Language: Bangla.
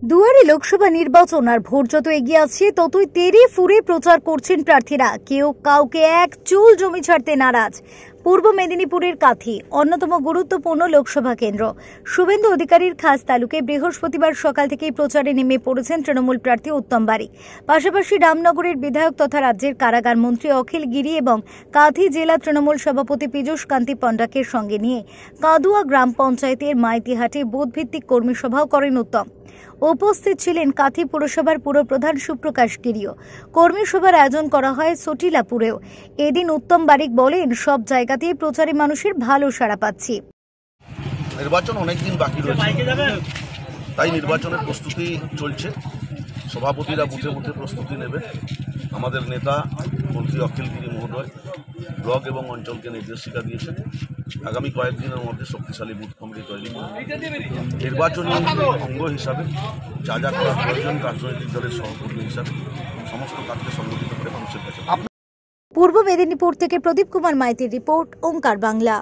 দুয়ারে লোকসভা নির্বাচন আর ভোট যত এগিয়ে আসছে ততই তেড়ে ফুরে প্রচার করছেন প্রার্থীরা। কেউ কাউকে এক চুল জমি ছাড়তে নারাজ। পূর্ব মেদিনীপুরের কাথি অন্যতম গুরুত্বপূর্ণ লোকসভা কেন্দ্র। শুভেন্দু অধিকারীর খাস তালুকে বৃহস্পতিবার সকাল থেকেই প্রচারে নেমে পড়েছেন তৃণমূল প্রার্থী উত্তম বারিক। পাশাপাশি রামনগরের বিধায়ক তথা রাজ্যের কারাগার মন্ত্রী অখিল গিরি এবং কাথি জেলা তৃণমূল সভাপতি পীযূষ কান্তি পণ্ডাকে সঙ্গে নিয়ে কাদুয়া গ্রাম পঞ্চায়েতের মাইতিহাটে বুথভিত্তিক কর্মী সভাও করেন উত্তম। উপস্থিত ছিলেন কাথি পুরসভার পুরপ্রধান সুপ্রকাশ গিরিও। কর্মী সভার আয়োজন করা হয় সটিলাপুরেও। এদিন উত্তম বারিক বলেন, সব জায়গাতেই প্রচারে মানুষের ভালো সাড়া পাচ্ছি। নির্বাচন অনেকদিন বাকি রয়েছে, তাই নির্বাচনের প্রস্তুতি চলছে। সভাপতিরা বুথে বুথে প্রস্তুতি নেবে। আমাদের নেতা মন্ত্রী অখিল গিরি মহোদয় ব্লক এবং অঞ্চলকে নির্দেশিকা দিয়েছেন আগামী কয়েকদিনের মধ্যে শক্তিশালী বুথ কমিটি তৈরি করবে। নির্বাচনী অঙ্গ হিসাবে যা যা করার প্রয়োজন রাজনৈতিক দলের সহকর্মী হিসাবে সমস্ত কাজকে সংগঠিত করে মানুষের কাছে। পূর্ব মেদিনীপুর থেকে প্রদীপ কুমার মাইতির রিপোর্ট, ওঙ্কার বাংলা।